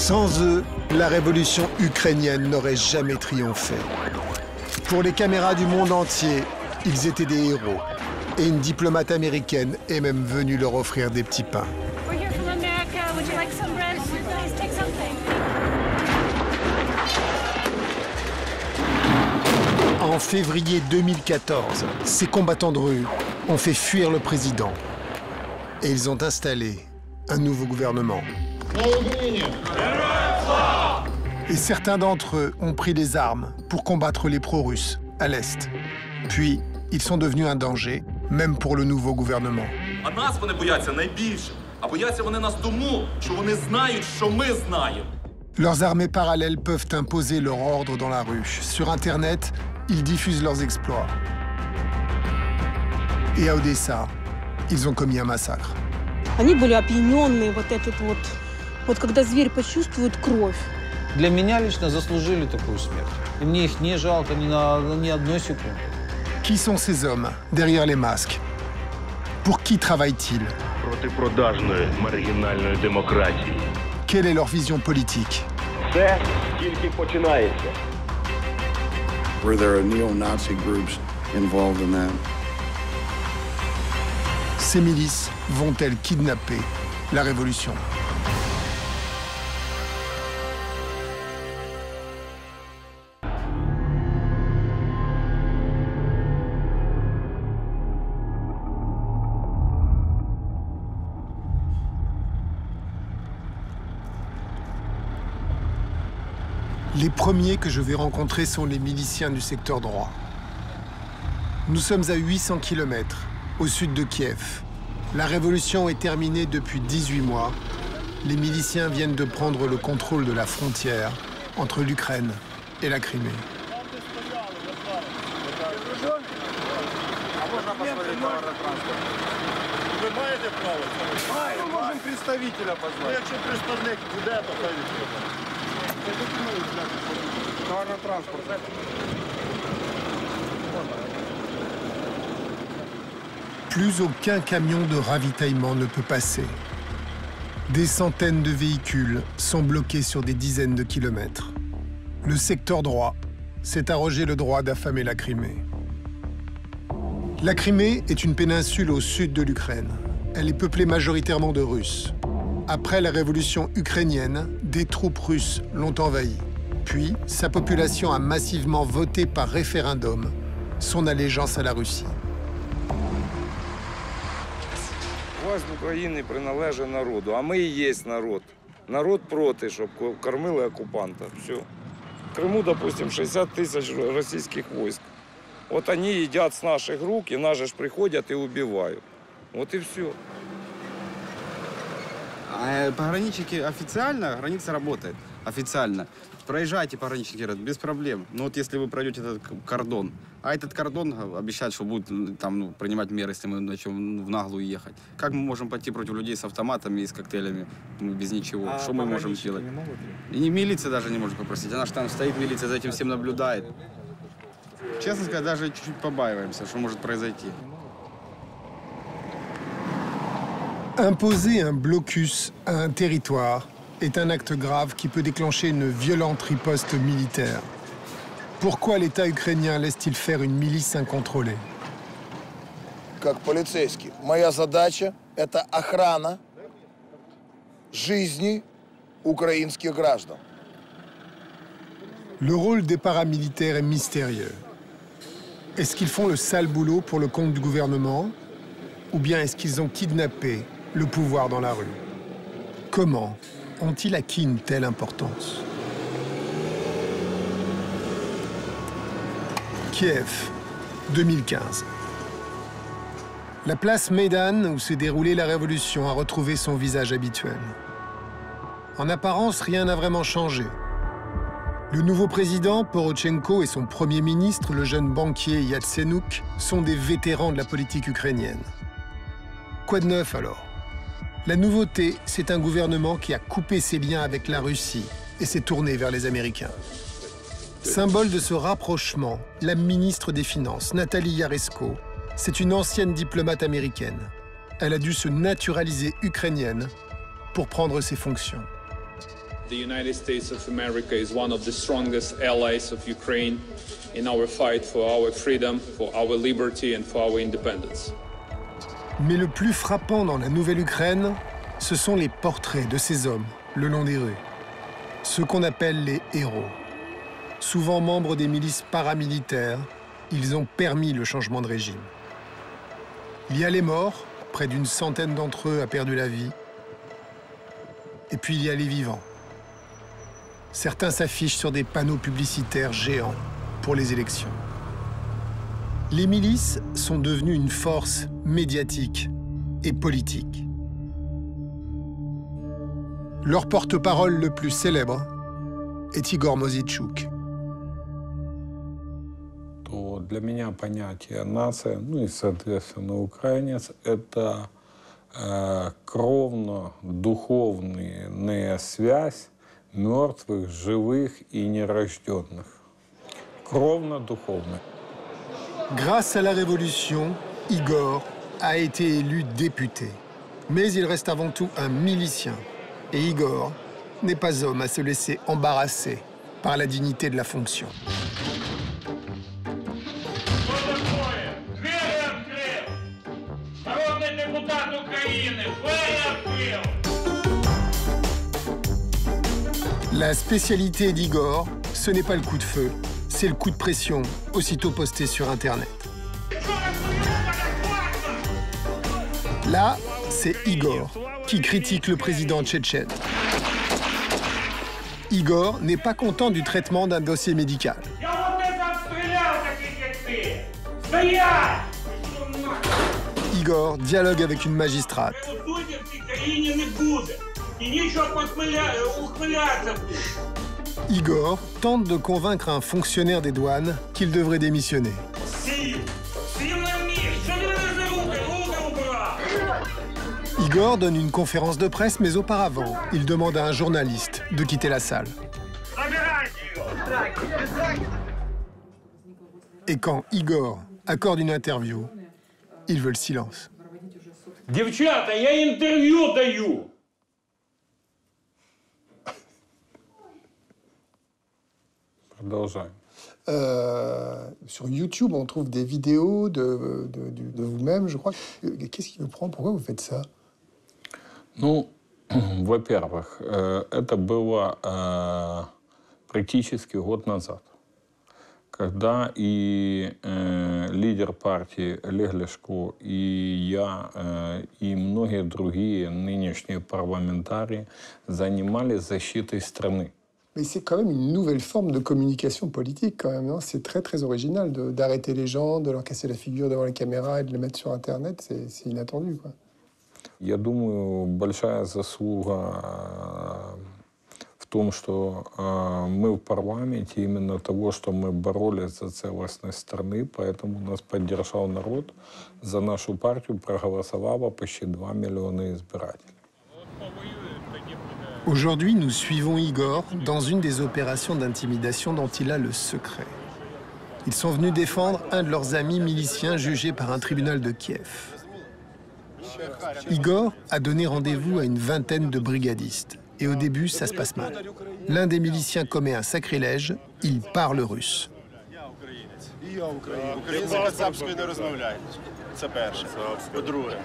Sans eux, la révolution ukrainienne n'aurait jamais triomphé. Pour les caméras du monde entier, ils étaient des héros. Et une diplomate américaine est même venue leur offrir des petits pains. En février 2014, ces combattants de rue ont fait fuir le président. Et ils ont installé un nouveau gouvernement. Et certains d'entre eux ont pris les armes pour combattre les pro-russes à l'Est. Puis, ils sont devenus un danger, même pour le nouveau gouvernement. Leurs armées parallèles peuvent imposer leur ordre dans la rue. Sur Internet, ils diffusent leurs exploits. Et à Odessa, ils ont commis un massacre. Они были опьяненные, вот когда зверь почувствует кровь. Для меня лично заслужили такую смерть. И мне их не жалко ни одной секунды. Qui sont ces hommes derrière les masques? Pour qui travaillent-ils? Проти продажної маргінальної демократії. Quelle est leur vision politique? Це тільки починається. Were there neo-Nazi groups involved in that? Ces milices vont-elles kidnapper la révolution? Les premiers que je vais rencontrer sont les miliciens du secteur droit. Nous sommes à 800 km au sud de Kiev. La révolution est terminée depuis 18 mois. Les miliciens viennent de prendre le contrôle de la frontière entre l'Ukraine et la Crimée. Plus aucun camion de ravitaillement ne peut passer. Des centaines de véhicules sont bloqués sur des dizaines de kilomètres. Le secteur droit s'est arrogé le droit d'affamer la Crimée. La Crimée est une péninsule au sud de l'Ukraine. Elle est peuplée majoritairement de Russes. Après la révolution ukrainienne, des troupes russes l'ont envahie. Puis, sa population a massivement voté par référendum son allégeance à la Russie. Власть України приналежить народу, а ми і є народ. Народ проти, щоб кормили окупанта. Все. В Криму, допустим, 60 тысяч российских войск. Вот они едят с наших рук, и наши ж приходят и убивают. Вот и все. А пограничники официально, граница работает. Официально. Проезжайте, пограничники говорят, без проблем. Но вот если вы пройдете этот кордон, а этот кордон обещает, что будет там, принимать меры, если мы начнем в наглую ехать. Как мы можем пойти против людей с автоматами и с коктейлями без ничего? Что мы можем сделать? И милиция даже не может попросить. Она же там стоит, милиция за этим всем наблюдает. Честно сказать, даже чуть-чуть побаиваемся, что может произойти. Imposer un blocus à un territoire est un acte grave qui peut déclencher une violente riposte militaire. Pourquoi l'État ukrainien laisse-t-il faire une milice incontrôlée? Как полицейский, моя задача – это охрана жизни украинских граждан. Le rôle des paramilitaires est mystérieux. Est-ce qu'ils font le sale boulot pour le compte du gouvernement? Ou bien est-ce qu'ils ont kidnappé le pouvoir dans la rue? Comment ont-ils acquis une telle importance? Kiev, 2015. La place Maidan, où s'est déroulée la révolution, a retrouvé son visage habituel. En apparence, rien n'a vraiment changé. Le nouveau président, Porochenko, et son premier ministre, le jeune banquier Yatsenyuk, sont des vétérans de la politique ukrainienne. Quoi de neuf alors? La nouveauté, c'est un gouvernement qui a coupé ses liens avec la Russie et s'est tourné vers les Américains. Symbole de ce rapprochement, la ministre des Finances, Nathalie Yaresko, c'est une ancienne diplomate américaine. Elle a dû se naturaliser ukrainienne pour prendre ses fonctions. The United States of America is one of the strongest allies of Ukraine in our fight for our freedom, for our liberty and for our independence. Mais le plus frappant dans la nouvelle Ukraine, ce sont les portraits de ces hommes le long des rues. Ceux qu'on appelle les héros. Souvent membres des milices paramilitaires, ils ont permis le changement de régime. Il y a les morts, près d'une centaine d'entre eux a perdu la vie. Et puis il y a les vivants. Certains s'affichent sur des panneaux publicitaires géants pour les élections. Les milices sont devenues une force médiatique et politique. Leur porte-parole le plus célèbre est Igor Mosійчук. То для меня понятие нация, ну и, соответственно, украинец, это кровно-духовная связь мертвых, живых и нерожденных. Кровно-духовная. Grâce à la Révolution, Igor a été élu député. Mais il reste avant tout un milicien. Et Igor n'est pas homme à se laisser embarrasser par la dignité de la fonction. La spécialité d'Igor, ce n'est pas le coup de feu, c'est le coup de pression, aussitôt posté sur Internet. Là, c'est Igor qui critique le président tchétchène. Igor n'est pas content du traitement d'un dossier médical. Igor dialogue avec une magistrate. Igor tente de convaincre un fonctionnaire des douanes qu'il devrait démissionner. Igor donne une conférence de presse, mais auparavant, il demande à un journaliste de quitter la salle. Et quand Igor accorde une interview, il veut le silence. Девчата, я интервью даю! Продолжаем. Sur YouTube, on trouve des vidéos de vous-même, je crois. Qu'est-ce qui vous prend? Pourquoi vous faites ça? Ну, во-первых, это было практически год назад, когда и лидер партии Олег Ляшко, и я, и многие другие нынешние парламентарии занимались защитой страны. Mais c'est quand même une nouvelle forme de communication politique, quand même, non? C'est très, très original d'arrêter les gens, de leur casser la figure devant la caméra et de les mettre sur Internet. C'est inattendu, quoi. Я думаю, большая заслуга в том, что мы в парламенте, именно того, что мы боролись за целостность страны, поэтому нас поддержал народ. За нашу партию проголосовало почти 2 миллиона избирателей. Aujourd'hui, nous suivons Igor dans une des opérations d'intimidation dont il a le secret. Ils sont venus défendre un de leurs amis miliciens jugé par un tribunal de Kiev. Igor a donné rendez-vous à une vingtaine de brigadistes. Et au début, ça se passe mal. L'un des miliciens commet un sacrilège, il parle russe. Це перше. По-друге,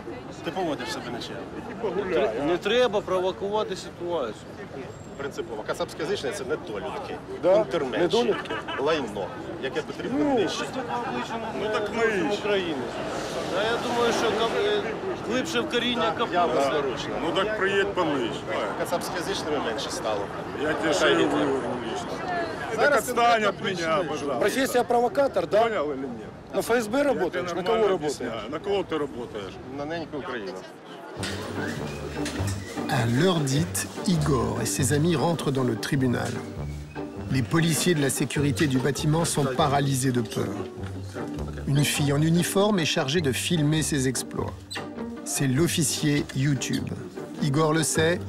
ти поводиш себе нечемно. Не треба провокувати ситуацію. Принципово. Кацапськоязичне – це недолюдки, контрменшики, лайно, яке потрібно нищити. Ну так ми України. А я думаю, що глибше в коріння копнути. Ну так приїдь понищ. Кацапськоязичними менше стало. Я тебе шею выверну лично. Так отстань от меня, пожалуйста. Профессия провокатор, да? Понял или нет? На ФСБ работаешь? На кого работаешь? На кого ты работаешь? На неньку Украину. À l'heure dite, Igor et ses amis rentrent dans le tribunal. Les policiers de la sécurité du bâtiment sont paralysés de peur. Une fille en uniforme est chargée de filmer ses exploits. C'est l'officier YouTube. Igor le sait,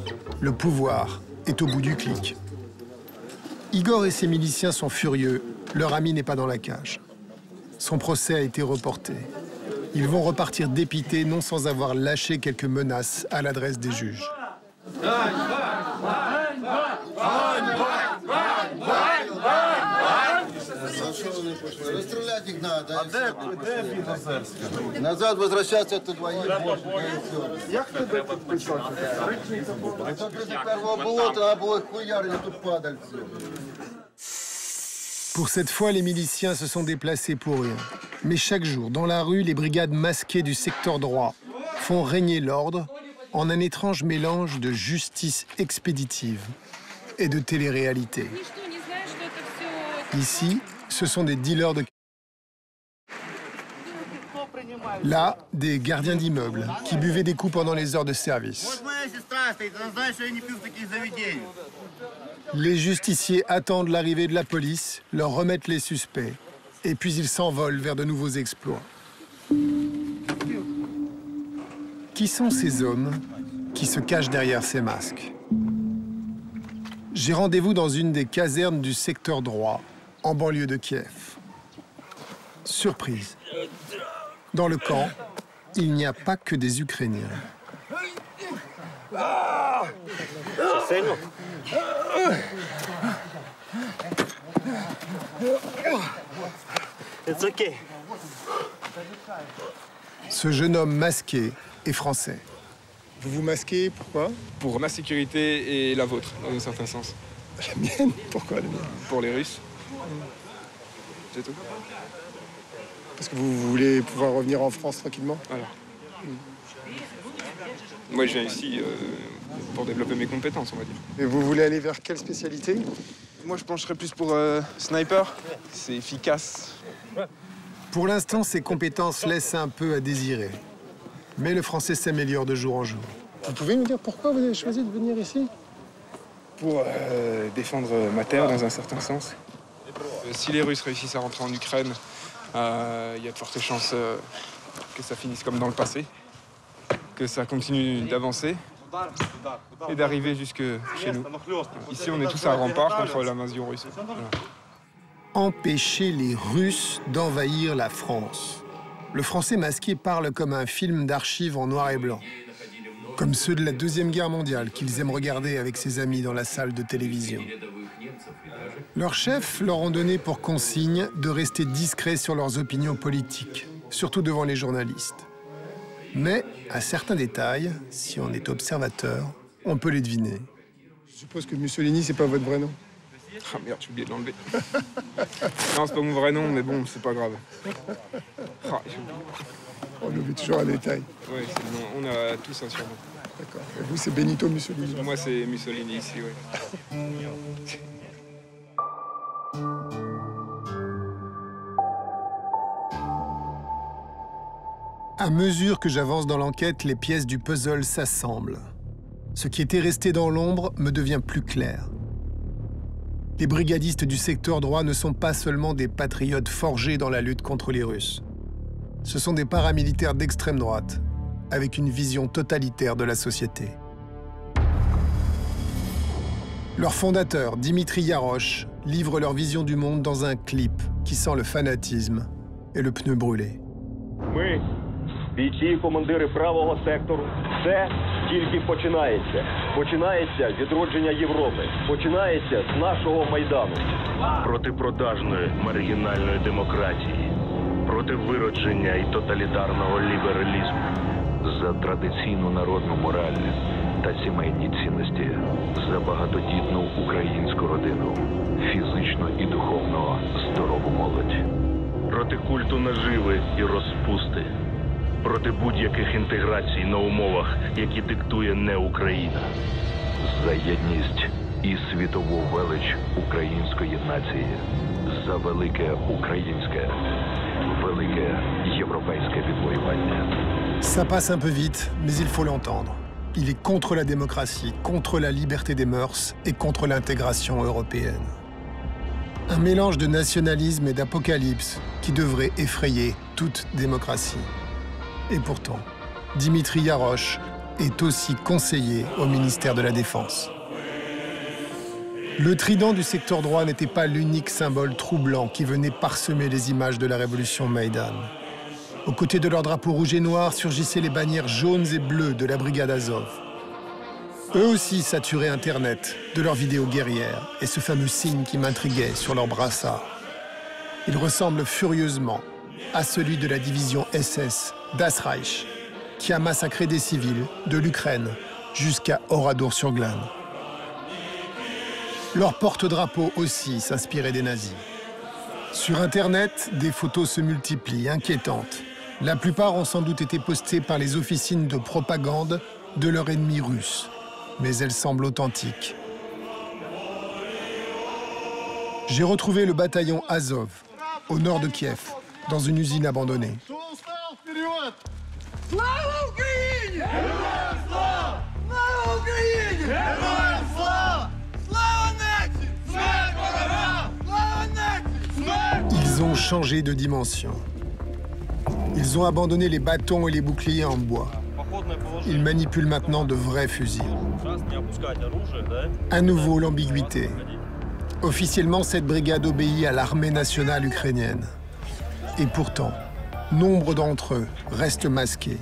le pouvoir est au bout du clic. Igor et ses miliciens sont furieux. Leur ami n'est pas dans la cage. Son procès a été reporté. Ils vont repartir dépités, non sans avoir lâché quelques menaces à l'adresse des juges. Назад возвращаться это твои Як тебе підписати? Це до першого болота, а було хуярня тут падальці. Pour cette fois, les miliciens se sont déplacés pour rien. Mais chaque jour, dans la rue, les brigades masquées du secteur droit font régner l'ordre en un étrange mélange de justice expéditive et de télé-réalité. Ici, ce sont des dealers de... Là, des gardiens d'immeubles qui buvaient des coups pendant les heures de service. Les justiciers attendent l'arrivée de la police, leur remettent les suspects, et puis ils s'envolent vers de nouveaux exploits. Qui sont ces hommes qui se cachent derrière ces masques? J'ai rendez-vous dans une des casernes du secteur droit, en banlieue de Kiev. Surprise. Dans le camp, il n'y a pas que des Ukrainiens. Ce jeune homme masqué est français. Vous vous masquez, pourquoi? Pour ma sécurité et la vôtre, dans un certain sens. La mienne? Pourquoi la mienne? Pour les Russes. C'est tout. Parce que vous voulez pouvoir revenir en France tranquillement? Voilà. Moi, je viens ici pour développer mes compétences, on va dire. Et vous voulez aller vers quelle spécialité? Moi, je pencherais plus pour sniper. C'est efficace. Pour l'instant, ses compétences laissent un peu à désirer. Mais le français s'améliore de jour en jour. Vous pouvez me dire pourquoi vous avez choisi de venir ici? Pour défendre ma terre, dans un certain sens. Si les Russes réussissent à rentrer en Ukraine, il y a de fortes chances que ça finisse comme dans le passé, que ça continue d'avancer et d'arriver jusque chez nous. Ici, on est tous à un rempart contre l'invasion russe. Voilà. Empêcher les Russes d'envahir la France. Le français masqué parle comme un film d'archives en noir et blanc. Comme ceux de la Deuxième Guerre mondiale qu'ils aiment regarder avec ses amis dans la salle de télévision. Leurs chefs leur ont donné pour consigne de rester discrets sur leurs opinions politiques, surtout devant les journalistes. Mais à certains détails, si on est observateur, on peut les deviner. Je suppose que Mussolini, c'est pas votre vrai nom? Ah merde, j'ai oublié de l'enlever. Non, c'est pas mon vrai nom, mais bon, c'est pas grave. Ah, on oublie toujours un détail. Oui, on a tous un surnom. D'accord. Et vous, c'est Benito Mussolini? Moi, c'est Mussolini ici, oui. À mesure que j'avance dans l'enquête, les pièces du puzzle s'assemblent. Ce qui était resté dans l'ombre me devient plus clair. Les brigadistes du secteur droit ne sont pas seulement des patriotes forgés dans la lutte contre les Russes. Ce sont des paramilitaires d'extrême droite, avec une vision totalitaire de la société. Leur fondateur, Dimitri Yarosh, livre leur vision du monde dans un clip qui sent le fanatisme et le pneu brûlé. Ми, бійці і командири правого сектору, це тільки починається. Починається відродження Європи. Починається з нашого Майдану. Проти продажної маргінальної демократії. Проти виродження і тоталітарного лібералізму. За традиційну народну мораль та сімейні цінності. За багатодітну українську родину. Фізично і духовно здорову молодь. Проти культу наживи і розпусти. Проти будь-яких інтеграцій на умовах, які диктує не Україна. За єдність і світову велич української нації. За велике українське, велике європейське відвоювання. Ça passe un peu vite, mais il faut l'entendre. Il est contre la démocratie, contre la liberté des mœurs et contre l'intégration européenne. Un mélange de nationalisme et d'apocalypse qui devrait effrayer toute démocratie. Et pourtant, Dimitri Yarosh est aussi conseiller au ministère de la Défense. Le trident du secteur droit n'était pas l'unique symbole troublant qui venait parsemer les images de la révolution Maïdan. Aux côtés de leur drapeau rouge et noir surgissaient les bannières jaunes et bleues de la brigade Azov. Eux aussi saturaient Internet de leurs vidéos guerrières et ce fameux signe qui m'intriguait sur leur brassard. Ils ressemblent furieusement à celui de la division SS Das Reich, qui a massacré des civils de l'Ukraine jusqu'à Oradour-sur-Glane. Leur porte-drapeau aussi s'inspirait des nazis. Sur Internet, des photos se multiplient, inquiétantes. La plupart ont sans doute été postées par les officines de propagande de leur ennemi russe, mais elles semblent authentiques. J'ai retrouvé le bataillon Azov, au nord de Kiev, dans une usine abandonnée. Ils ont changé de dimension. Ils ont abandonné les bâtons et les boucliers en bois. Ils manipulent maintenant de vrais fusils. À nouveau, l'ambiguïté. Officiellement, cette brigade obéit à l'armée nationale ukrainienne. Et pourtant, nombre d'entre eux restent masqués.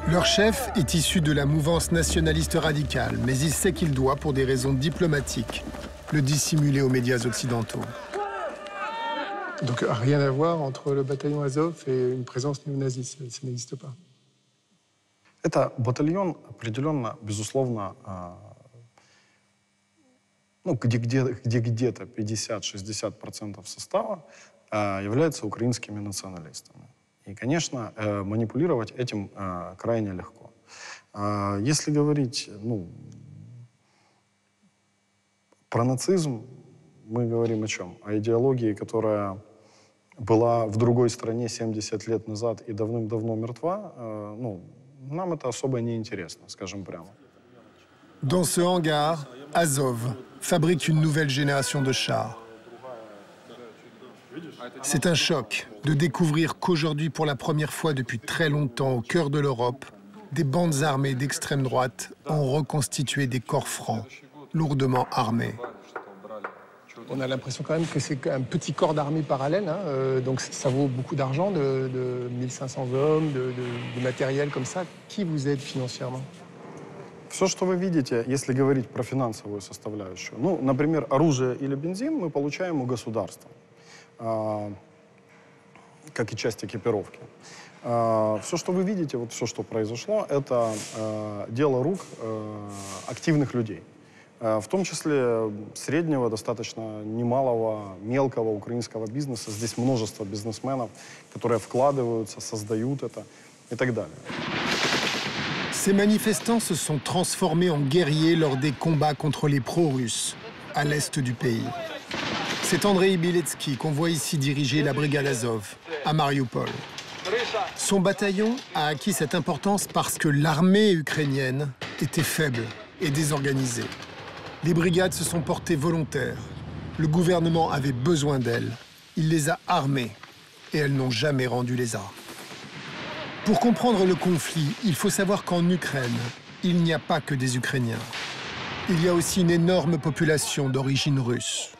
Leur chef est issu de la mouvance nationaliste radicale, mais il sait qu'il doit, pour des raisons diplomatiques, le dissimuler aux médias occidentaux. Donc rien à voir entre le bataillon Azov et une présence néo-nazie, ça n'existe pas. Это батальон определенно, безусловно, где-то 50-60% состава являются украинскими националистами. И, конечно, манипулировать этим крайне легко. Если говорить про нацизм, мы говорим о чем? О идеологии, которая была в другой стране 70 лет назад и давным-давно мертва. Нам это особо не интересно, скажем прямо. Dans ce hangar, Azov fabrique une nouvelle génération de chars. C'est un choc de découvrir qu'aujourd'hui, pour la première fois depuis très longtemps, au cœur de l'Europe, des bandes armées d'extrême droite ont reconstitué des corps francs, lourdement armés. On a l'impression quand même que c'est un petit corps d'armée parallèle, hein, donc ça vaut beaucoup d'argent, de 1500 hommes, de matériel comme ça. Qui vous aide financièrement? Все, что вы видите, если говорить про финансовую составляющую, например, оружие или бензин мы получаем у государства, как и часть экипировки. Все, что вы видите, вот все, что произошло, это дело рук активных людей. В том числе среднего, достаточно немалого, мелкого украинского бизнеса. Здесь множество бизнесменов, которые вкладываются, создают это и так далее. Ces manifestants se sont transformés en guerriers lors des combats contre les pro-russes à l'est du pays. C'est Andrei Bieletsky qu'on voit ici diriger la brigade Azov à Mariupol. Son bataillon a acquis cette importance parce que l'armée ukrainienne était faible et désorganisée. Les brigades se sont portées volontaires. Le gouvernement avait besoin d'elles. Il les a armées et elles n'ont jamais rendu les armes. Pour comprendre le conflit, il faut savoir qu'en Ukraine, il n'y a pas que des Ukrainiens. Il y a aussi une énorme population d'origine russe.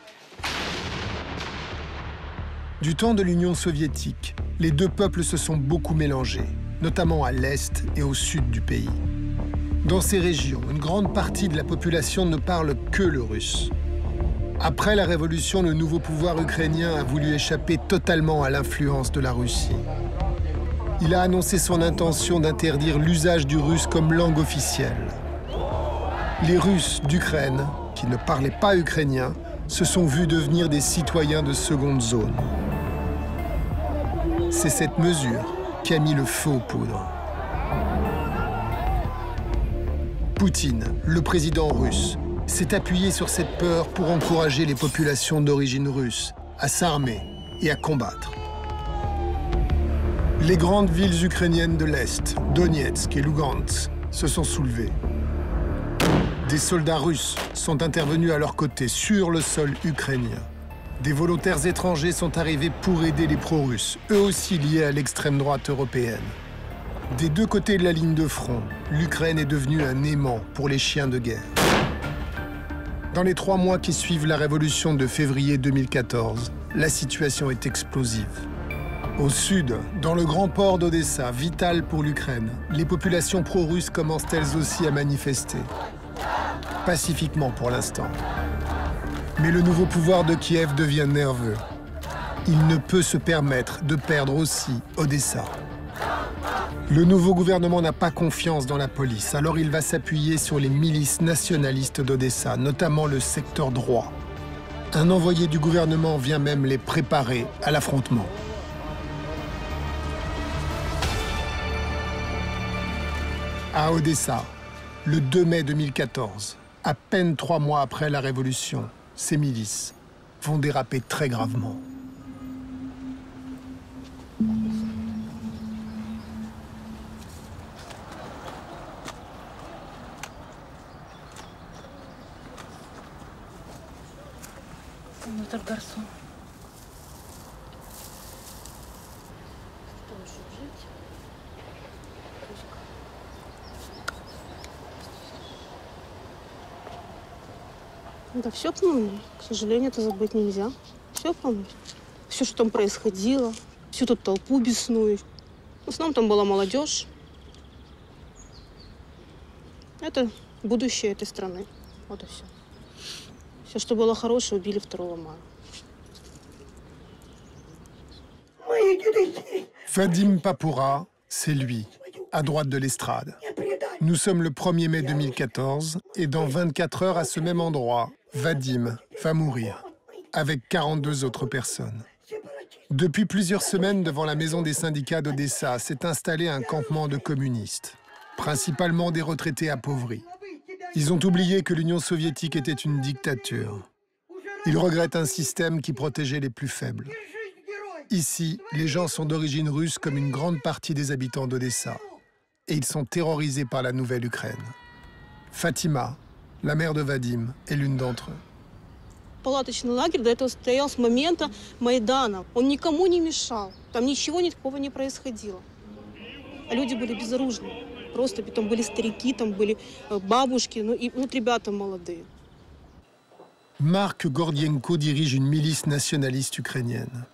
Du temps de l'Union soviétique, les deux peuples se sont beaucoup mélangés, notamment à l'est et au sud du pays. Dans ces régions, une grande partie de la population ne parle que le russe. Après la révolution, le nouveau pouvoir ukrainien a voulu échapper totalement à l'influence de la Russie. Il a annoncé son intention d'interdire l'usage du russe comme langue officielle. Les Russes d'Ukraine, qui ne parlaient pas ukrainien, se sont vus devenir des citoyens de seconde zone. C'est cette mesure qui a mis le feu aux poudres. Poutine, le président russe, s'est appuyé sur cette peur pour encourager les populations d'origine russe à s'armer et à combattre. Les grandes villes ukrainiennes de l'Est, Donetsk et Lugansk, se sont soulevées. Des soldats russes sont intervenus à leur côté sur le sol ukrainien. Des volontaires étrangers sont arrivés pour aider les pro-russes, eux aussi liés à l'extrême droite européenne. Des deux côtés de la ligne de front, l'Ukraine est devenue un aimant pour les chiens de guerre. Dans les 3 mois qui suivent la révolution de février 2014, la situation est explosive. Au sud, dans le grand port d'Odessa, vital pour l'Ukraine, les populations pro-russes commencent elles aussi à manifester. Pacifiquement pour l'instant. Mais le nouveau pouvoir de Kiev devient nerveux. il ne peut se permettre de perdre aussi Odessa. Le nouveau gouvernement n'a pas confiance dans la police, alors il va s'appuyer sur les milices nationalistes d'Odessa, notamment le secteur droit. Un envoyé du gouvernement vient même les préparer à l'affrontement. À Odessa, le 2 mai 2014, à peine 3 mois après la révolution, ces milices vont déraper très gravement. Этот гарсон. Да, все помню. К сожалению, это забыть нельзя. Все помню. Все, что там происходило, всю эту толпу бесную. В основном там была молодежь. Это будущее этой страны. Вот и все. Все, что было хорошее, убили 2 мая. Vadim Papoura, c'est lui, à droite de l'estrade. Nous sommes le 1er mai 2014 et dans 24 heures à ce même endroit, Vadim va mourir, avec 42 autres personnes. Depuis plusieurs semaines, devant la maison des syndicats d'Odessa, s'est installé un campement de communistes, principalement des retraités appauvris. Ils ont oublié que l'Union soviétique était une dictature. Ils regrettent un système qui protégeait les plus faibles. Ici, les gens sont d'origine russe comme une grande partie des habitants d'Odessa. Et ils sont terrorisés par la nouvelle Ukraine. Fatima, la mère de Vadim, est l'une d'entre eux. Палаточный лагерь до этого стоял с момента Майдана. Он никому не мешал. Там ничего такого не происходило. А люди были безоружны. Просто там были старики, там были бабушки, ну и ребята молодые. Mark Gordienko dirige une milice nationaliste ukrainienne.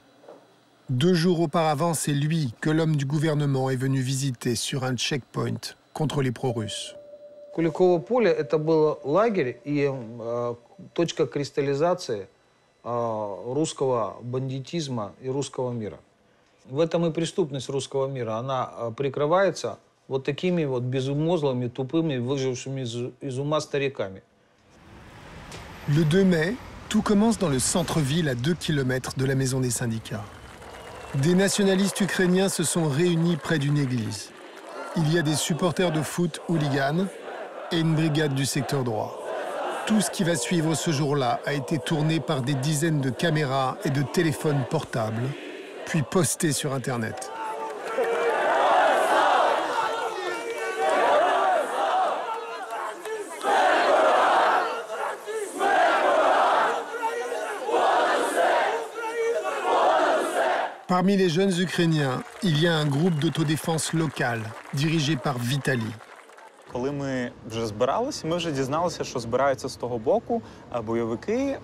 2 jours auparavant, c'est lui que l'homme du gouvernement est venu visiter sur un checkpoint contre les pro-russes. Куликово поле – это был лагерь и точка кристаллизации русского бандитизма и русского мира. В этом и преступность русского мира. Она прикрывается вот такими вот безмозглыми, тупыми, выжившими из ума стариками. Le 2 mai, tout commence dans le centre-ville à 2 km de la maison des syndicats. Des nationalistes ukrainiens se sont réunis près d'une église. Il y a des supporters de foot hooligans et une brigade du secteur droit. Tout ce qui va suivre ce jour-là a été tourné par des dizaines de caméras et de téléphones portables, puis posté sur Internet. Parmi les jeunes Ukrainiens, il y a un groupe d'autodéfense local, dirigé par Vitali. Коли ми вже збиралися, ми вже дізналися, що збираються з того боку бойовики,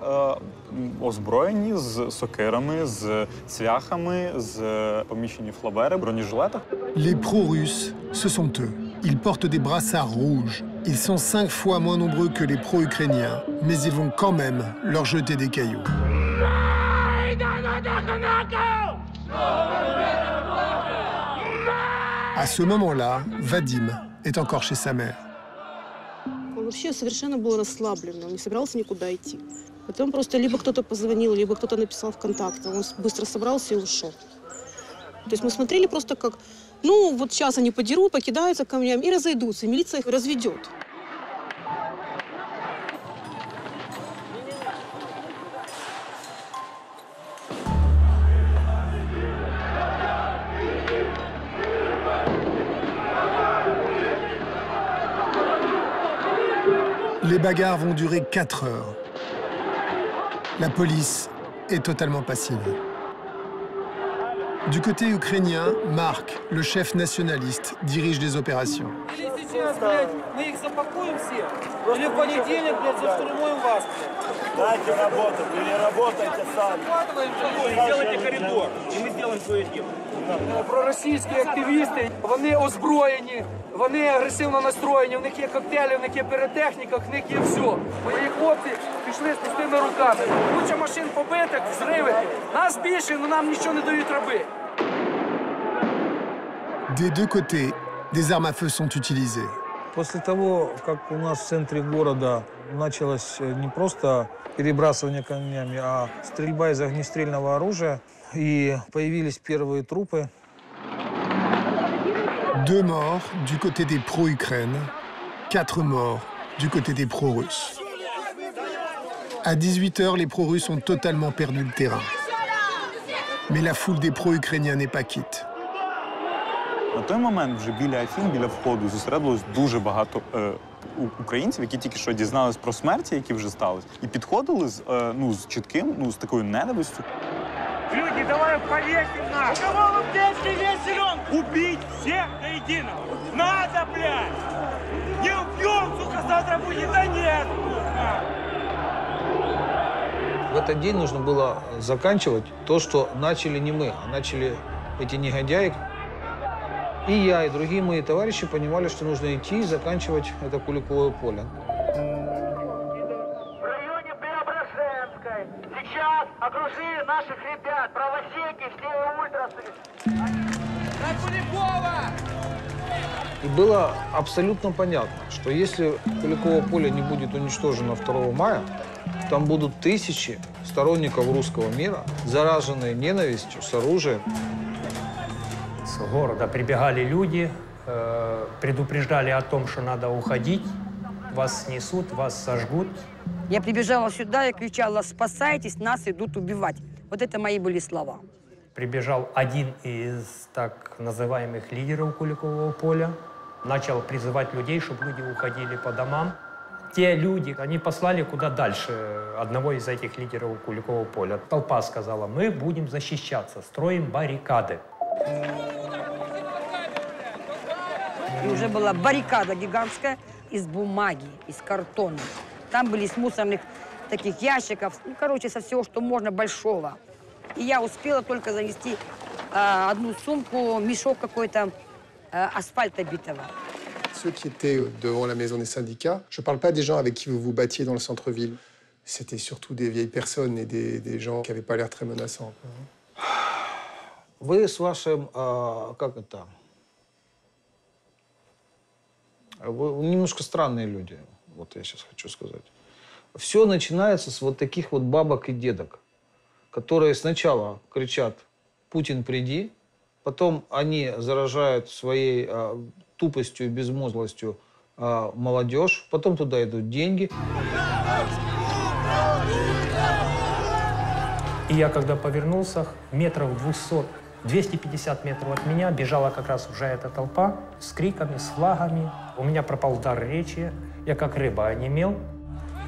озброєні з сокирами, з цвяхами, з поміщені флабери, бронежилетах. Les pro-russes, ce sont eux. Ils portent des brassards rouges. Ils sont 5 fois moins nombreux que les pro-ukrainiens, mais ils vont quand même leur jeter des cailloux. À ce moment-là, Vadim est encore chez sa mère. Он вообще совершенно был расслаблен, он не собирался никуда идти. Потом просто либо кто-то позвонил, либо кто-то написал ВКонтакте. Он быстро собрался и ушел. То есть мы смотрели просто как, ну вот сейчас они подерут, покидаются камнями и разойдутся, и милиция их разведет. Les bagarres vont durer 4 heures. La police est totalement passive. Du côté ukrainien, Mark, le chef nationaliste, dirige les opérations. Проросійські активісти, вони озброєні, вони агресивно настроєні, в них є коктейлі, в них є піротехніка, в них є все. Мої хлопці пішли з пустими руками. Куча машин побитих, взриви. Нас більше, але нам нічого не дають раби. Des deux côtés, des armes à feu sont utilisées. После того, как у нас в центре города началось не просто перебрасывание камнями, а стрельба из огнестрельного оружия, и появились первые трупы. 2 morts du côté des pro-Ukraine, 4 morts du côté des pro-russes. À 18h, les pro-russes ont totalement perdu le terrain. Mais la foule des pro-ukrainiens n'est pas quitte. На той момент вже біля Афін, біля входу, зосередилось дуже багато українців, які тільки що дізнались про смерті, які вже сталися, і підходили з чітким, з такою ненавистю. Люди, давай повесим нас! У кого в детстве весь силен? Убить всех до единого! Надо, блядь! Не убьем, сука, завтра будет Донецк! В этот день нужно было заканчивать то, что начали не мы, а начали эти негодяи. И я, и другие мои товарищи понимали, что нужно идти и заканчивать это Куликовое поле. В районе Преображенской сейчас окружили наших ребят, правосеки, все ультрасы. На Куликова! И было абсолютно понятно, что если Куликово поле не будет уничтожено 2 мая, там будут тысячи сторонников русского мира, зараженные ненавистью, с оружием. С города прибегали люди, предупреждали о том, что надо уходить, вас снесут, вас сожгут. Я прибежала сюда и кричала: спасайтесь, нас идут убивать. Вот это мои были слова. Прибежал один из так называемых лидеров Куликового поля, начал призывать людей, чтобы люди уходили по домам. Те люди, они послали куда дальше одного из этих лидеров Куликового поля. Толпа сказала: мы будем защищаться, строим баррикады. И уже была баррикада гигантская из бумаги, из картона. Там были из мусорных таких ящиков, короче, со всего, что можно, большого. И я успела только занести одну сумку, мешок какой-то асфальта битого. Ceux qui étaient devant la maison des syndicats, je ne parle pas des gens avec qui vous vous battiez dans le centre-ville. C'était surtout des vieilles personnes et des gens qui n'avaient pas l'air très menaçants. Вы с вашим, как это, вы немножко странные люди, вот я сейчас хочу сказать. Все начинается с вот таких вот бабок и дедок, которые сначала кричат: «Путин, приди», потом они заражают своей тупостью и безмозглостью молодежь, потом туда идут деньги. И я, когда повернулся, метров 250 метров от меня бежала как раз уже эта толпа с криками, с флагами. У меня пропал дар речи, я как рыба онемел.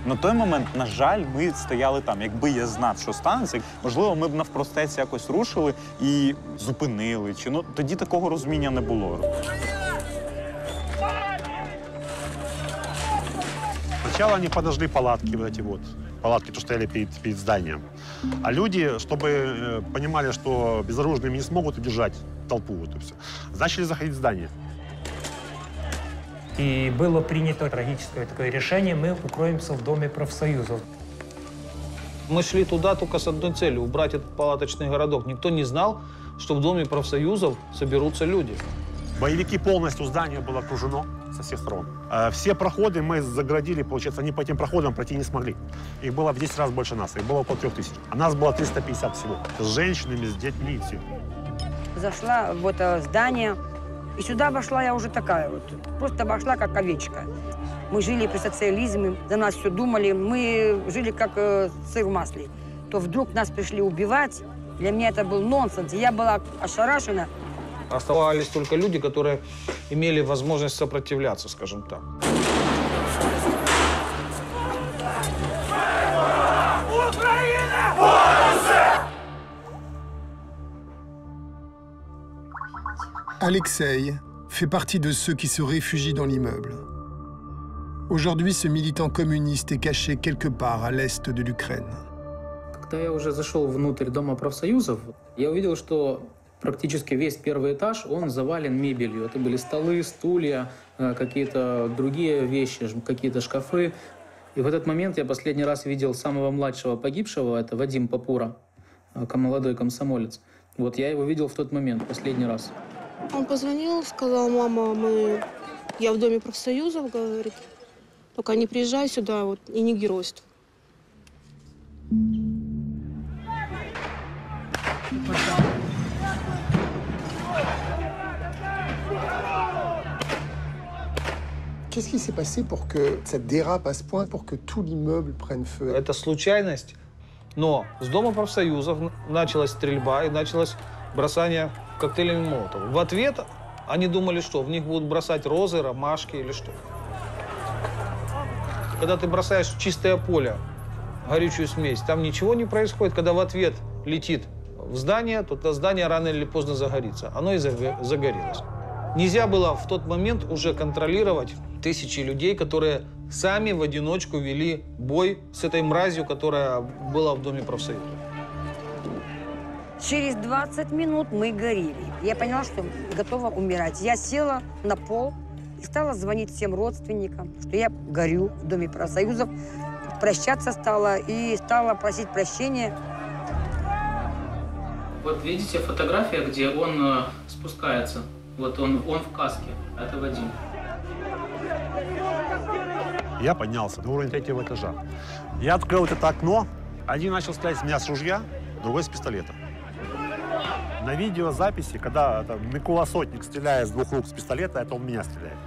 На той момент, на жаль, ми стояли там. Якби я знав, що станеться, можливо, ми б навпростець якось рушили і зупинили. Тоді такого розуміння не було. Сначала они подожгли палатки, вот эти вот. Палатки, что стояли перед зданием. А люди, чтобы понимали, что безоружными не смогут удержать толпу, вот и все, начали заходить в здание. И было принято трагическое такое решение: мы укроемся в Доме профсоюзов. Мы шли туда только с одной целью – убрать этот палаточный городок. Никто не знал, что в Доме профсоюзов соберутся люди. Боевики полностью, здание было окружено со всех сторон. Все проходы мы загородили, получается, они по этим проходам пройти не смогли. Их было в 10 раз больше нас, их было около 3000. А нас было 350 всего. С женщинами, с детьми и все. Зашла в это здание, и сюда вошла я уже такая вот. Просто вошла как овечка. Мы жили при социализме, за нас все думали, мы жили как сыр в масле. То вдруг нас пришли убивать, для меня это был нонсенс, и я была ошарашена. Оставались только люди, которые имели возможность сопротивляться, скажем так. Alexei fait partie de ceux qui se réfugient dans l'immeuble. Aujourd'hui, ce militant communiste est caché quelque part à l'est de l'Ukraine. Когда я уже зашел внутрь Дома профсоюзов, я увидел, что Практически весь первый этаж, он завален мебелью. Это были столы, стулья, какие-то другие вещи, какие-то шкафы. И в этот момент я последний раз видел самого младшего погибшего, это Вадим Папура, молодой комсомолец. Вот я его видел в тот момент, последний раз. Он позвонил, сказал: мама, я в Доме профсоюзов, говорит, только не приезжай сюда вот, и не геройствуй. Qu'est-ce qui s'est passé pour que ça dérape à ce point, pour que tout l'immeuble prenne feu? Это случайность, но с Дома профсоюзов началась стрельба и началось бросание коктейлями Молотова. В ответ они думали, что в них будут бросать розы, ромашки или что. Когда ты бросаешь в чистое поле горючую смесь, там ничего не происходит. Когда в ответ летит в здание, то это здание рано или поздно загорится. Оно и загорелось. Нельзя было в тот момент уже контролировать тысячи людей, которые сами в одиночку вели бой с этой мразью, которая была в Доме профсоюза. Через 20 минут мы горели. Я поняла, что готова умирать. Я села на пол и стала звонить всем родственникам, что я горю в Доме профсоюзов. Прощаться стала и стала просить прощения. Вот видите фотография, где он спускается. Вот он в каске. Это Вадим. Я поднялся на уровень 3-го этажа. Я открыл это окно. Один начал стрелять с меня с ружья, другой с пистолета. На видеозаписи, когда Микола Сотник стреляет с 2 рук с пистолета, это он в меня стреляет.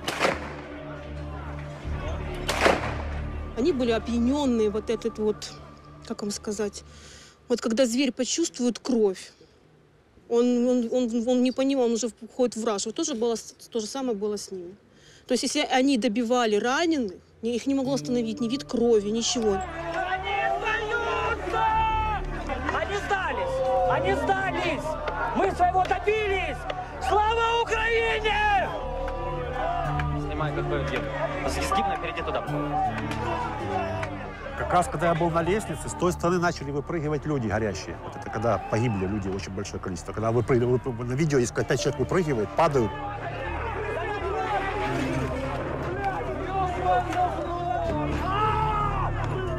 Они были опьяненные, вот этот вот, как вам сказать, вот когда зверь почувствует кровь, он не понимал, он уже входит в раж. Вот то же самое было с ними. То есть если они добивали раненых, их не могло остановить ни вид крови, ничего. Они сдались! Они сдались! Мы своего добились! Слава Украине! Снимай, какой гимн. Гимн, перейди туда. Как раз, когда я был на лестнице, с той стороны начали выпрыгивать люди горящие. Вот это когда погибли люди, очень большое количество. Когда на видео, если 5 человек выпрыгивает, падают.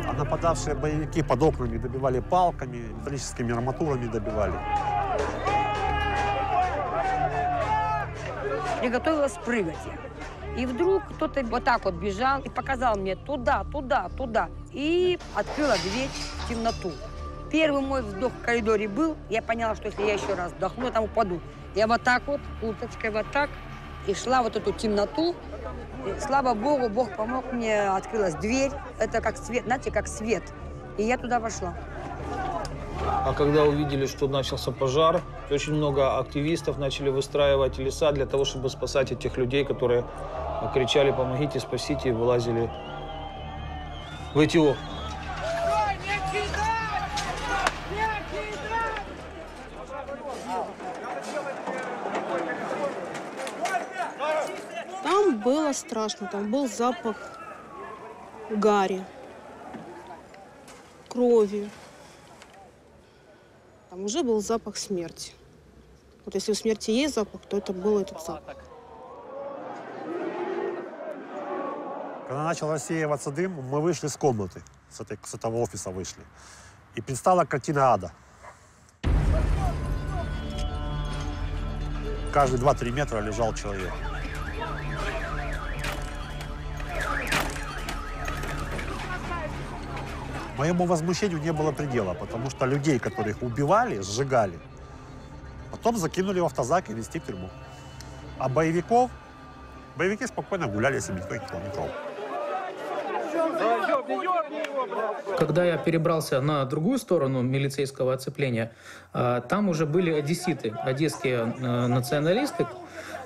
А нападавшие боевики под окнами добивали палками, металлическими арматурами добивали. Приготовилась прыгать я. И вдруг кто-то вот так вот бежал и показал мне туда, туда, туда. И открыла дверь в темноту. Первый мой вздох в коридоре был, я поняла, что если я еще раз вдохну, я там упаду. Я вот так вот, курточкой вот так, и шла вот эту темноту. И, слава Богу, Бог помог мне, открылась дверь. Это как свет, знаете, как свет. И я туда вошла. А когда увидели, что начался пожар, очень много активистов начали выстраивать леса для того, чтобы спасать этих людей, которые кричали «помогите, спасите» и вылазили в эти окна. Там было страшно, там был запах гари, крови. Там уже был запах смерти. Вот если у смерти есть запах, то это был этот запах. Когда начал рассеиваться дым, мы вышли с комнаты, с этого офиса вышли. И предстала картина ада. Каждые 2-3 метра лежал человек. Моему возмущению не было предела, потому что людей, которых убивали, сжигали, потом закинули в автозак и везти в тюрьму. А боевики спокойно гуляли себе, никто никого не трогал. Когда я перебрался на другую сторону милицейского оцепления, там уже были одесситы, одесские националисты.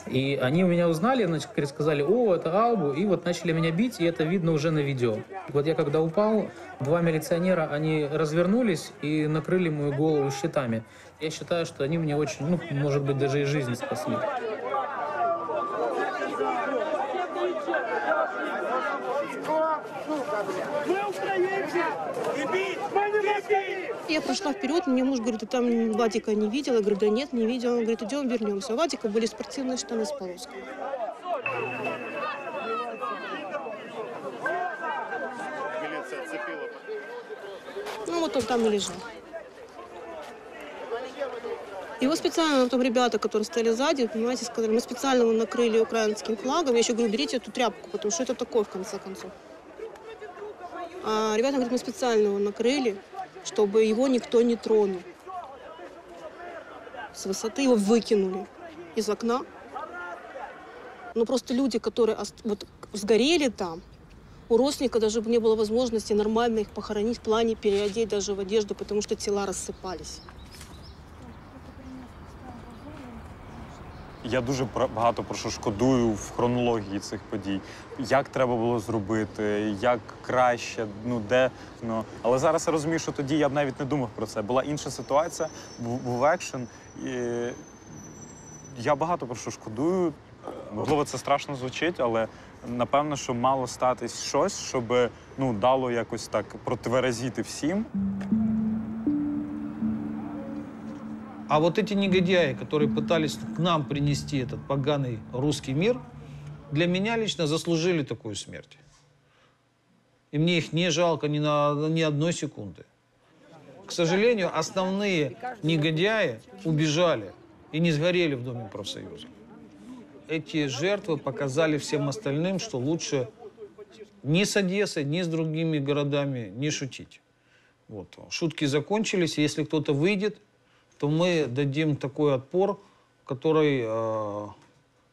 И они у меня узнали, значит, сказали: о, это Албу, и вот начали меня бить, и это видно уже на видео. Вот я когда упал, 2 милиционера, они развернулись и накрыли мою голову щитами. Я считаю, что они мне очень, может быть, даже и жизнь спасли. Я прошла вперед, мне муж говорит, ты там Вадика не видела? Я говорю, да нет, не видела. Он говорит, идем вернемся. У Вадика были спортивные штаны с полоской. Ну вот он там и лежал. Его специально, там ребята, которые стояли сзади, понимаете, сказали, мы специально его накрыли украинским флагом. Я еще говорю, берите эту тряпку, потому что это такое, в конце концов. А ребята говорят, мы специально его накрыли, чтобы его никто не тронул. С высоты его выкинули из окна. Но просто люди, которые вот сгорели там, у родственника даже не было возможности нормально их похоронить, в плане переодеть даже в одежду, потому что тела рассыпались. Я дуже багато про що шкодую в хронології цих подій. Як треба було зробити, як краще, де. Але зараз я розумію, що тоді я б навіть не думав про це. Була інша ситуація, був екшен. Я багато про що шкодую. Можливо, це страшно звучить, але напевно, що мало статись щось, щоб дало якось так противоразити всім. А вот эти негодяи, которые пытались к нам принести этот поганый русский мир, для меня лично заслужили такую смерть. И мне их не жалко ни одной секунды. К сожалению, основные негодяи убежали и не сгорели в Доме профсоюза. Эти жертвы показали всем остальным, что лучше ни с Одессой, ни с другими городами не шутить. Вот. Шутки закончились, и если кто-то выйдет, то мы дадим такой отпор, который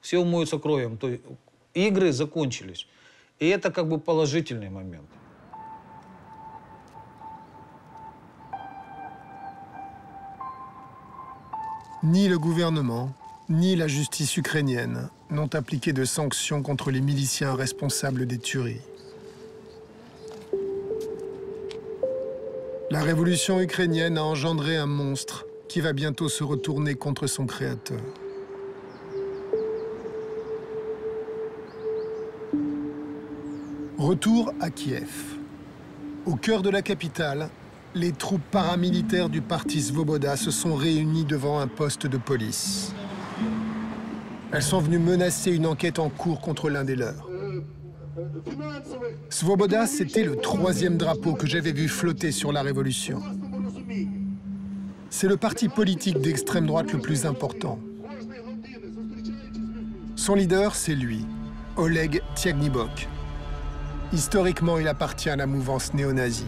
все умоются кровью. То есть игры закончились. И это как бы положительный момент. Ni le gouvernement, ni la justice ukrainienne n'ont appliqué de sanctions contre les miliciens responsables des tueries. La révolution ukrainienne a engendré un monstre qui va bientôt se retourner contre son créateur. Retour à Kiev. Au cœur de la capitale, les troupes paramilitaires du parti Svoboda se sont réunies devant un poste de police. Elles sont venues menacer une enquête en cours contre l'un des leurs. Svoboda, c'était le 3e drapeau que j'avais vu flotter sur la Révolution. C'est le parti politique d'extrême droite le plus important. Son leader, c'est lui, Oleg Tyagnybok. Historiquement, il appartient à la mouvance néo-nazie.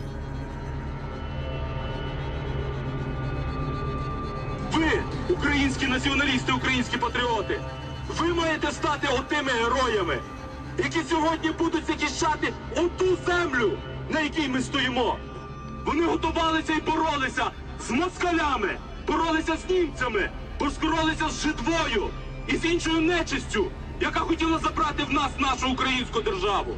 Ви, українські націоналісти, українські патріоти, ви маєте стати отими героями, які сьогодні будуть захищати оту землю, на якій ми стоїмо. Вони готувалися і боролися з москалями, боролися з німцями, боролися з жидвою і з іншою нечистю, яка хотіла забрати в нас нашу українську державу.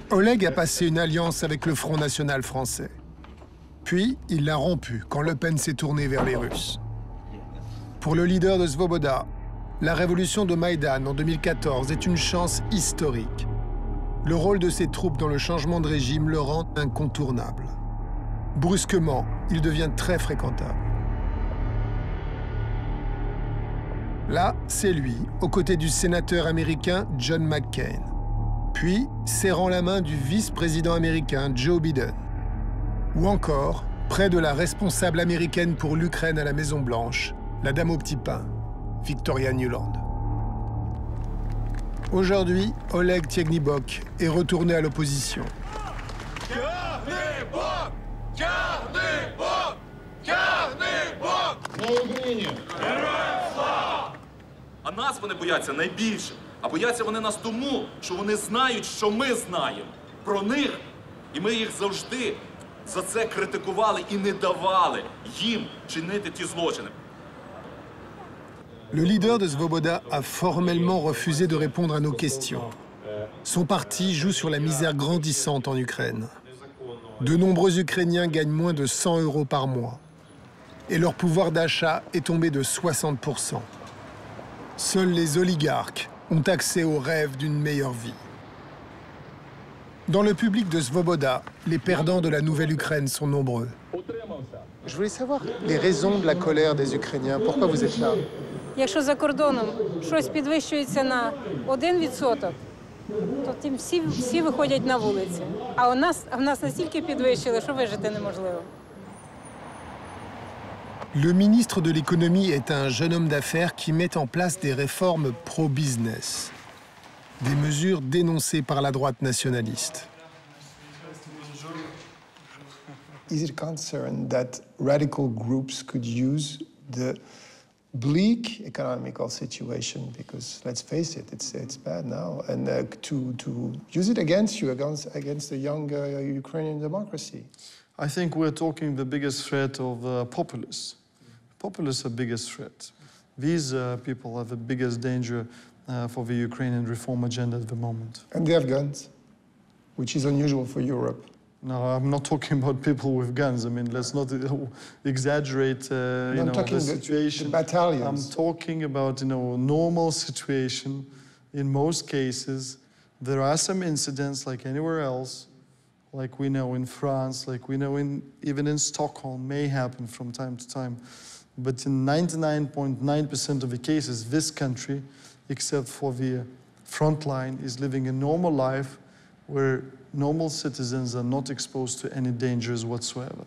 Oleg a passé une alliance avec le Front National français. Puis, il l'a rompue quand Le Pen s'est tourné vers les Russes. Pour le leader de Svoboda, la révolution de Maïdan en 2014 est une chance historique. Le rôle de ses troupes dans le changement de régime le rend incontournable. Brusquement, il devient très fréquentable. Là, c'est lui, aux côtés du sénateur américain John McCain. Puis, serrant la main du vice-président américain Joe Biden. Ou encore, près de la responsable américaine pour l'Ukraine à la Maison-Blanche, la dame au petit pain, Victoria Nuland. Aujourd'hui, Oleg Tyagnybok est retourné à l'opposition. А нас вони бояться найбільше. А бояться вони нас тому, що вони знають, що ми знаємо про них. І ми їх завжди за це критикували і не давали їм чинити ті злочини. Le leader de Svoboda a formellement refusé de répondre à nos questions. Son parti joue sur la misère grandissante en Ukraine. De nombreux Ukrainiens gagnent moins de 100 € par mois. Et leur pouvoir d'achat est tombé de 60%. Seuls les oligarques ont accès au rêve d'une meilleure vie. Dans le public de Svoboda, les perdants de la nouvelle Ukraine sont nombreux. Je voulais savoir les raisons de la colère des Ukrainiens. Pourquoi vous êtes là? Якщо за кордоном щось підвищується на 1%, то тим всі виходять на вулиці. А в нас настільки підвищили, що вижити неможливо. Le ministre de l'économie est un jeune homme d'affaires qui met en place des réformes pro-business, des mesures dénoncées par la droite nationaliste. Is it concerned that radical groups could use the bleak economical situation, because let's face it, it's bad now, and to use it against you, against the young Ukrainian democracy? I think we're talking the biggest threat of populists. Populists are the biggest threat. These people are the biggest danger for the Ukrainian reform agenda at the moment. And they have guns, which is unusual for Europe. No, I'm not talking about people with guns. I mean, let's not exaggerate, the situation. The battalions. I'm talking about, normal situation. In most cases, there are some incidents like anywhere else, like we know in France, like we know even in Stockholm, may happen from time to time. But in 99.9% of the cases, this country, except for the front line, is living a normal life where normal citizens are not exposed to any dangers whatsoever.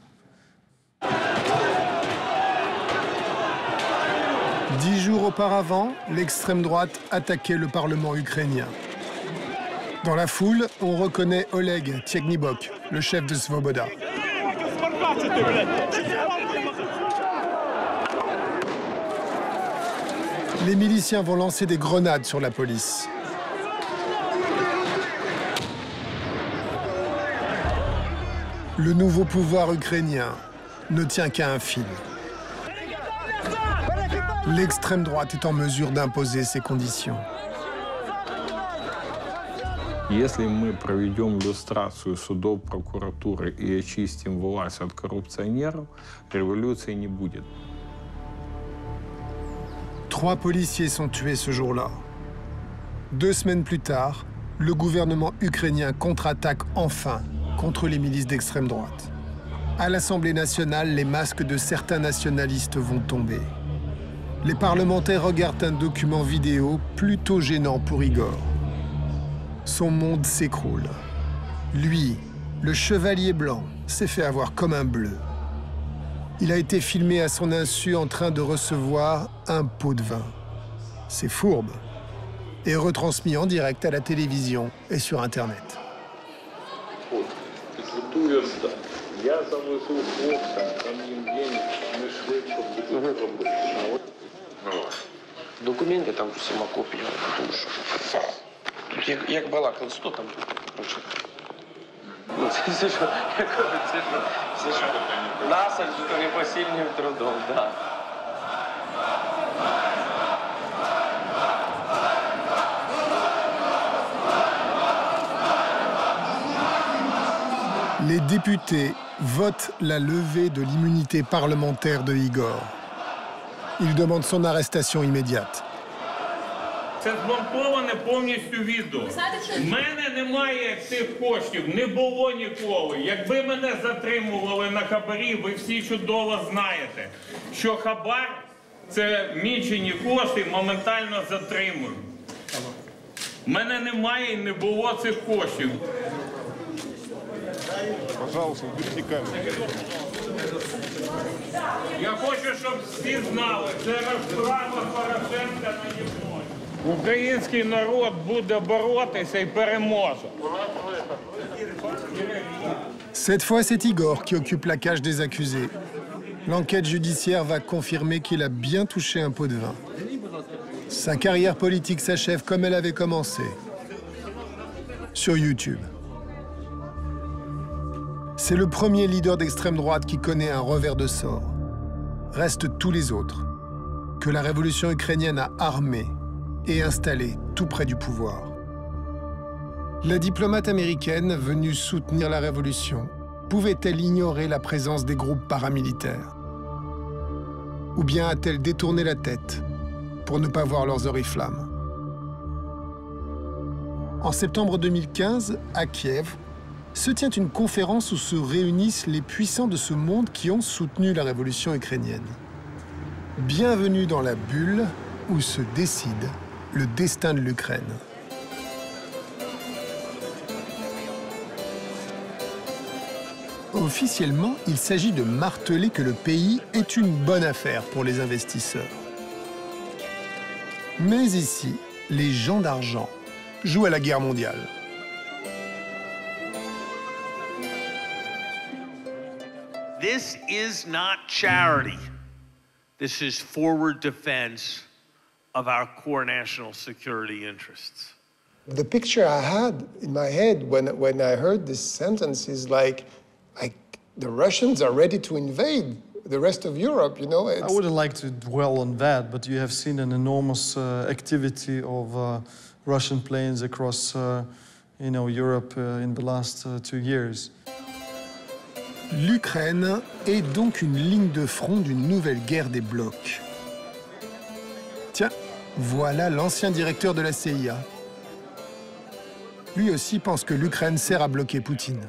10 jours auparavant, l'extrême droite attaquait le Parlement ukrainien. Dans la foule, on reconnaît Oleg Tiegnibok, le chef de Svoboda. Les miliciens vont lancer des grenades sur la police. Le nouveau pouvoir ukrainien ne tient qu'à un fil. L'extrême droite est en mesure d'imposer ses conditions. Если мы проведем люстрацию судов, прокуратуры и очистим власть от коррупционеров, революции не будет. 3 policiers sont tués ce jour-là. 2 semaines plus tard, le gouvernement ukrainien contre-attaque enfin contre les milices d'extrême droite. À l'Assemblée nationale, les masques de certains nationalistes vont tomber. Les parlementaires regardent un document vidéo plutôt gênant pour Igor. Son monde s'écroule. Lui, le chevalier blanc, s'est fait avoir comme un bleu. Il a été filmé à son insu en train de recevoir un pot de vin. C'est fourbe. Et retransmis en direct à la télévision et sur Internet. Документи там всіма копіями, тому що тут як балакали, 100 там коротше. Це все, що насаджено непосильним трудом, да. Les députés votent la levée de l'immunité parlementaire de Igor. Ils demandent son arrestation immédiate. Це змонтоване повністю відео. У мене немає цих коштів, не було ніколи. Якби мене затримували на хабарі, ви всі чудово знаєте, що хабар – це мічені кошти, моментально затримують. У мене немає і не було цих коштів. Пожалуйста, уберите камеру. Я хочу, щоб всі знали, це розправа Порошенка на Європі. Український народ буде боротися і переможе. Cette fois, c'est Igor qui occupe la cage des accusés. L'enquête judiciaire va confirmer qu'il a bien touché un pot de vin. Sa carrière politique s'achève comme elle avait commencé, sur YouTube. C'est le premier leader d'extrême droite qui connaît un revers de sort. Restent tous les autres, que la révolution ukrainienne a armés et installés tout près du pouvoir. La diplomate américaine venue soutenir la révolution pouvait-elle ignorer la présence des groupes paramilitaires? Ou bien a-t-elle détourné la tête pour ne pas voir leurs oriflammes? En septembre 2015, à Kiev, se tient une conférence où se réunissent les puissants de ce monde qui ont soutenu la révolution ukrainienne. Bienvenue dans la bulle où se décide le destin de l'Ukraine. Officiellement, il s'agit de marteler que le pays est une bonne affaire pour les investisseurs. Mais ici, les gens d'argent jouent à la guerre mondiale. This is not charity. This is forward defense of our core national security interests. The picture I had in my head when I heard this sentence is like the Russians are ready to invade the rest of Europe, you know? I wouldn't like to dwell on that, but you have seen an enormous activity of Russian planes across Europe in the last 2 years. L'Ukraine est donc une ligne de front d'une nouvelle guerre des blocs. Tiens, voilà l'ancien directeur de la CIA. Lui aussi pense que l'Ukraine sert à bloquer Poutine.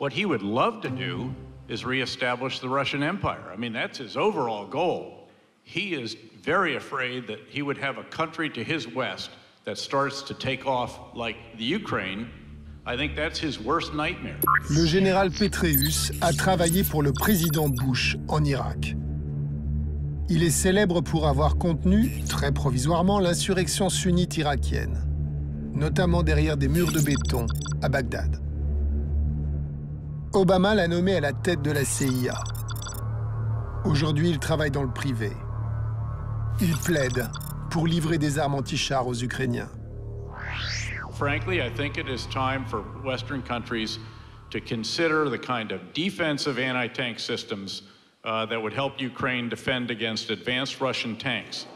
What he would love to do is reestablish the Russian Empire. I mean, that's his overall goal. He is very afraid that he would have a country to his west that starts to take off like the Ukraine. I think that's his worst nightmare. Le général Petraeus a travaillé pour le président Bush en Irak. Il est célèbre pour avoir contenu, très provisoirement, l'insurrection sunnite irakienne, notamment derrière des murs de béton à Bagdad. Obama l'a nommé à la tête de la CIA. Aujourd'hui, il travaille dans le privé. Il plaide pour livrer des armes anti-chars aux Ukrainiens. Frankly, I think it is time for Western countries to consider the kind of defensive anti-tank systems that would help Ukraine defend against advanced Russian tanks.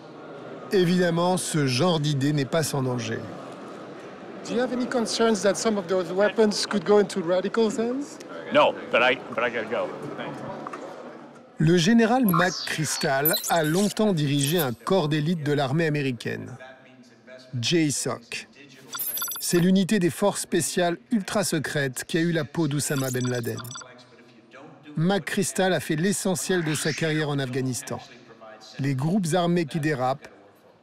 Évidemment, ce genre d'idée n'est pas sans danger. Do you have any concerns that some of those weapons could go into radical hands? No, but I gotta go. Le général McChrystal a longtemps dirigé un corps d'élite de l'armée américaine, JSOC. C'est l'unité des forces spéciales ultra secrètes qui a eu la peau d'Oussama Ben Laden. McChrystal a fait l'essentiel de sa carrière en Afghanistan. Les groupes armés qui dérapent,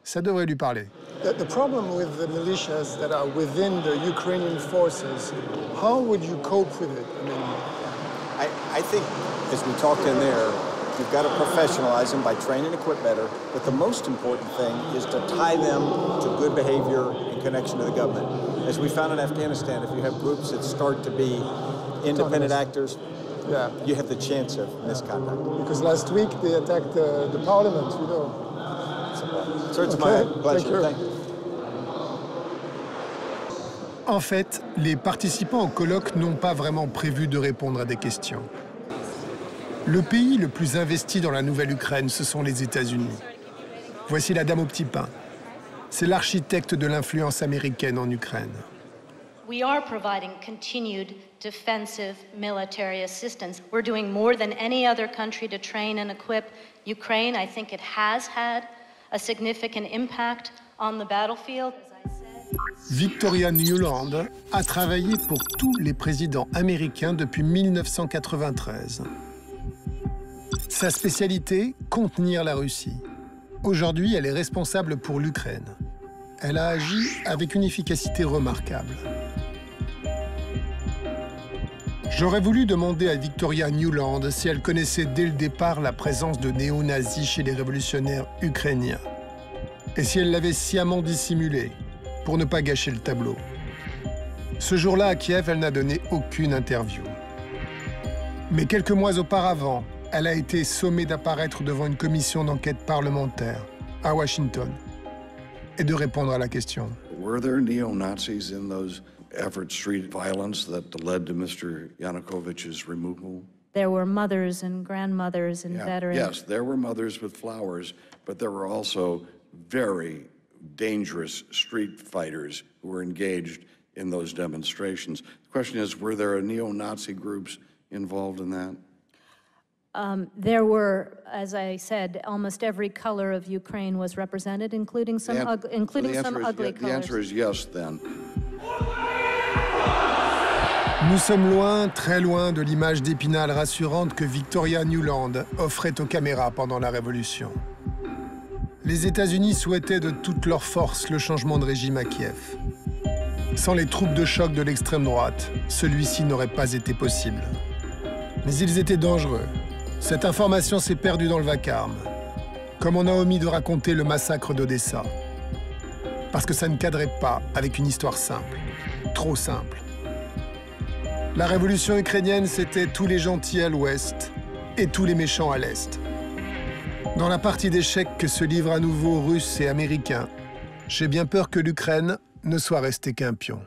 ça devrait lui parler. The problem with the militias that are within the Ukrainian forces, how would you cope with it? I think, as we talked in there, you've got to professionalize them by train and equip better. But the most important thing is to tie them to good behavior in connection to the government. As we found in Afghanistan, if you have groups that start to be independent actors, you have the chance of misconduct. Because last week they attacked the parliament, you know. So it's my pleasure. Thank you. En fait, les participants au colloque n'ont pas vraiment prévu de répondre à des questions. Le pays le plus investi dans la Nouvelle-Ukraine, ce sont les États-Unis. Voici la dame au petit pain. C'est l'architecte de l'influence américaine en Ukraine. We are providing continued defensive military assistance. We're doing more than any other country to train and equip Ukraine. I think it has had a significant impact on the battlefield. Victoria Nuland a travaillé pour tous les présidents américains depuis 1993. Sa spécialité, contenir la Russie. Aujourd'hui, elle est responsable pour l'Ukraine. Elle a agi avec une efficacité remarquable. J'aurais voulu demander à Victoria Nuland si elle connaissait dès le départ la présence de néo-nazis chez les révolutionnaires ukrainiens. Et si elle l'avait sciemment dissimulé pour ne pas gâcher le tableau. Ce jour-là, à Kiev, elle n'a donné aucune interview. Mais quelques mois auparavant, elle a été sommée d'apparaître devant une commission d'enquête parlementaire à Washington et de répondre à la question. Were there neo-Nazis in those Everett Street violence that led to Mr. Yanukovych's removal? There were mothers and grandmothers and veterans. Yes, there were mothers with flowers, but there were also very dangerous street fighters who were engaged in those demonstrations. The question is, were there neo-Nazi groups involved in that? There were, as I said, almost every color of Ukraine was represented, including some ugly colors. The answer is yes, then. Nous sommes loin, très loin de l'image d'Épinal rassurante que Victoria Nuland offrait aux caméras pendant la Révolution. Les États-Unis souhaitaient de toute leur force le changement de régime à Kiev. Sans les troupes de choc de l'extrême droite, celui-ci n'aurait pas été possible. Mais ils étaient dangereux. Cette information s'est perdue dans le vacarme, comme on a omis de raconter le massacre d'Odessa. Parce que ça ne cadrait pas avec une histoire simple, trop simple. La révolution ukrainienne, c'était tous les gentils à l'ouest et tous les méchants à l'est. Dans la partie d'échecs que se livrent à nouveau Russes et Américains, j'ai bien peur que l'Ukraine ne soit restée qu'un pion.